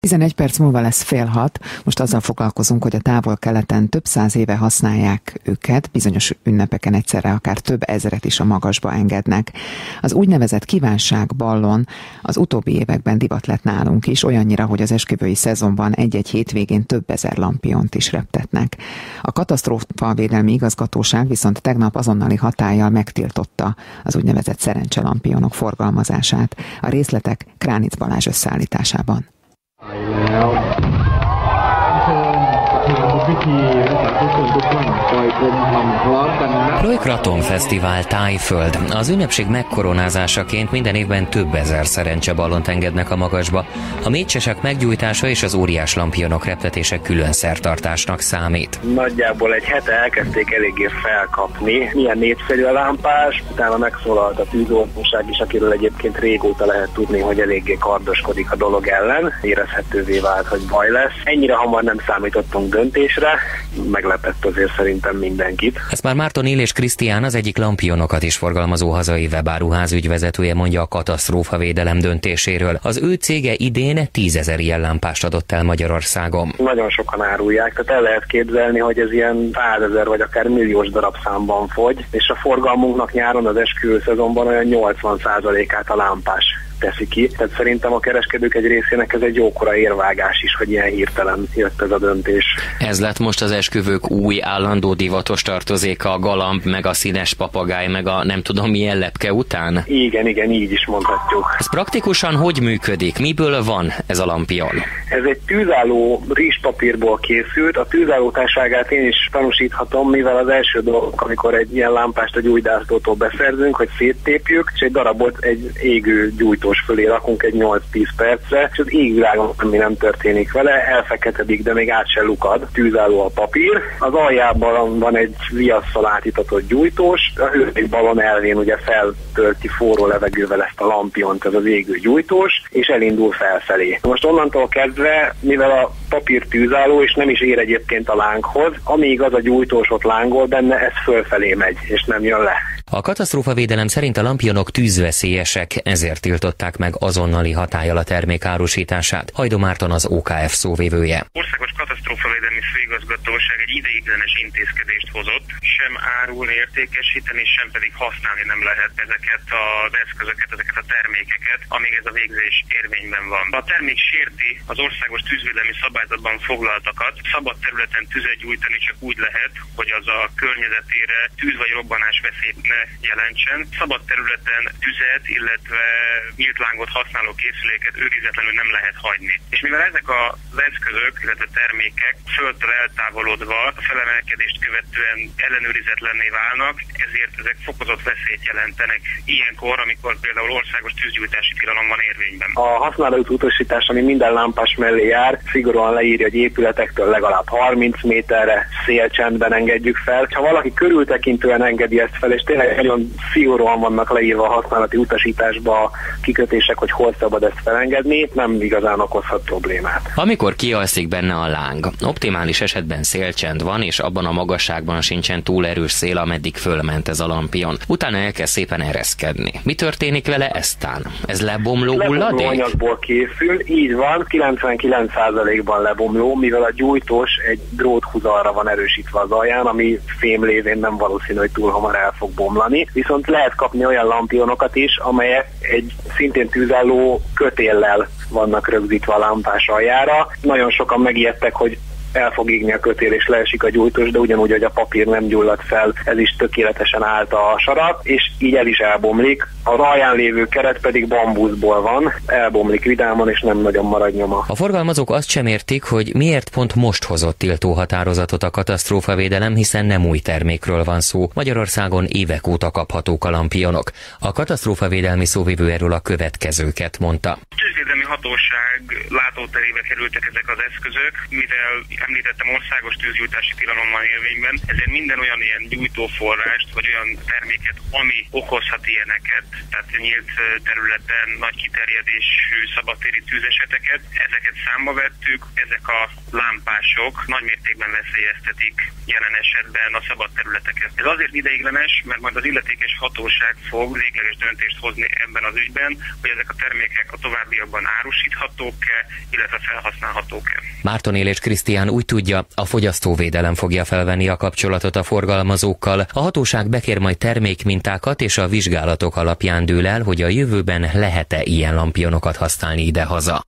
11 perc múlva lesz 5:30. Most azzal foglalkozunk, hogy a Távol-Keleten több 100 éve használják őket, bizonyos ünnepeken egyszerre akár több ezret is a magasba engednek. Az úgynevezett kívánságballon az utóbbi években divat lett nálunk is, olyannyira, hogy az esküvői szezonban egy-egy hétvégén több ezer lampiont is reptetnek. A katasztrófavédelmi igazgatóság viszont tegnap azonnali hatállyal megtiltotta az úgynevezett szerencselampionok forgalmazását. A részletek Kránic Balázs összeállításában. Plöjkraton Fesztivál Tájföld. Az ünnepség megkoronázásaként minden évben több ezer szerencseballont engednek a magasba. A mécsesek meggyújtása és az óriás lampionok reptetése külön szertartásnak számít. Nagyjából egy hete elkezdték eléggé felkapni. Milyen népszerű a lámpás, utána megszólalt a tűzoltóság is, akiről egyébként régóta lehet tudni, hogy eléggé kardoskodik a dolog ellen. Érezhetővé vált, hogy baj lesz. Ennyire hamar nem számítottunk döntésre, meglepett azért szerintem mindenkit. Ezt már Márton Illés Krisztián, az egyik lampionokat is forgalmazó hazai webáruház ügyvezetője mondja a katasztrófavédelem döntéséről. Az ő cége idén 10 000 ilyen lámpást adott el Magyarországon. Nagyon sokan árulják, tehát el lehet képzelni, hogy ez ilyen 100 000 vagy akár milliós darabszámban fogy, és a forgalmunknak nyáron az esküvő szezonban olyan 80%-át a lámpás teszi ki. Tehát szerintem a kereskedők egy részének ez egy jókora érvágás is, hogy ilyen hirtelen jött ez a döntés. Ez lett most az esküvők új állandó divatos tartozéka, a galamb, meg a színes papagáj, meg a nem tudom milyen lepke után? Igen, így is mondhatjuk. Ez praktikusan hogy működik? Miből van ez a lampion? Ez egy tűzálló rizspapírból készült. A tűzállótárságát én is tanúsíthatom, mivel az első dolog, amikor egy ilyen lámpást a gyújtásztótól beszerzünk, hogy széttépjük, és egy darabot egy égő gyújtós fölé rakunk egy 8-10 percre, és az égvilágon semmi nem történik vele, elfeketedik, de még át se lukad. Tűzálló a papír. Az aljában van egy viasszal átítatott gyújtós, a hőballon elvén ugye feltölti forró levegővel ezt a lampiont, ez az égő gyújtós, és elindul felfelé. Most onnantól kezdve, mivel a papír tűzálló, és nem is ér egyébként a lánghoz, amíg az a gyújtós ott lángol benne, ez fölfelé megy, és nem jön le. A katasztrófavédelem szerint a lampionok tűzveszélyesek, ezért tiltották meg azonnali hatállyal a termék árusítását. Hajdó Márton, az OKF szóvivője. Országos katasztrófavédelmi főigazgatóság egy ideiglenes intézkedést hozott, sem árulni, értékesíteni, sem pedig használni nem lehet ezeket az eszközöket, ezeket a termékeket, amíg ez a végzés érvényben van. Ha a termék sérti az országos tűzvédelmi szabályzatban foglaltakat, szabad területen tüzet gyújtani csak úgy lehet, hogy az a környezetére tűz vagy robbanás veszélyt ne jelentsen. Szabad területen tüzet, illetve nyílt lángot használó készüléket őrizetlenül nem lehet hagyni. És mivel ezek az eszközök, illetve termékek földtől eltávolodva a felemelkedést követően ellenőrizetlenné válnak, ezért ezek fokozott veszélyt jelentenek ilyenkor, amikor például országos tűzgyújtási tilalom van érvényben. A használati utasítás, ami minden lámpás mellé jár, szigorúan leírja, hogy épületektől legalább 30 méterre szélcsendben engedjük fel. Ha valaki körültekintően engedi ezt fel, és tényleg nagyon szigorúan vannak leírva a használati utasításba a kikötések, hogy hol szabad ezt felengedni, nem igazán okozhat problémát. Amikor kialszik benne a láng, optimális esetben szélcsend van, és abban a magasságban sincsen túl erős szél, ameddig fölment ez a lampion. Utána elkezd szépen ereszkedni. Mi történik vele eztán? Ez lebomló hulladék? Lebomló anyagból készül, így van, 99%-ban lebomló, mivel a gyújtós egy dróthúzalra van erősítve az alján, ami fém lévén nem valószínű, hogy túl hamar el fog bomlani. Viszont lehet kapni olyan lampionokat is, amelyek egy szintén tűzálló kötéllel vannak rögzítve a lámpás aljára. Nagyon sokan megijedtek, hogy el fog égni a kötél és leesik a gyújtós, de ugyanúgy, hogy a papír nem gyullad fel, ez is tökéletesen állt a sarat, és így el is elbomlik. Az alján lévő keret pedig bambuszból van, elbomlik vidáman, és nem nagyon marad nyoma. A forgalmazók azt sem értik, hogy miért pont most hozott tiltó határozatot a katasztrófavédelem, hiszen nem új termékről van szó. Magyarországon évek óta kaphatók a lampionok. A katasztrófavédelmi szóvivő erről a következőket mondta. A tűzvédelmi hatóság látóterébe kerültek ezek az eszközök, mivel említettem, országos tűzgyújtási tilalom van érvényben, ezért minden olyan ilyen gyújtóforrást, vagy olyan terméket, ami okozhat ilyeneket, tehát nyílt területen nagy kiterjedésű szabadtéri tűzeseteket. Ezeket számba vettük, ezek a lámpások nagymértékben veszélyeztetik jelen esetben a szabad területeket. Ez azért ideiglenes, mert majd az illetékes hatóság fog végleges döntést hozni ebben az ügyben, hogy ezek a termékek a továbbiakban árusíthatók-e, illetve felhasználhatók-e. Márton Élécs Krisztián úgy tudja, a fogyasztóvédelem fogja felvenni a kapcsolatot a forgalmazókkal. A hatóság bekér majd termékmintákat, és a vizsgálatok alapján dől el, hogy a jövőben lehet-e ilyen lampionokat használni idehaza.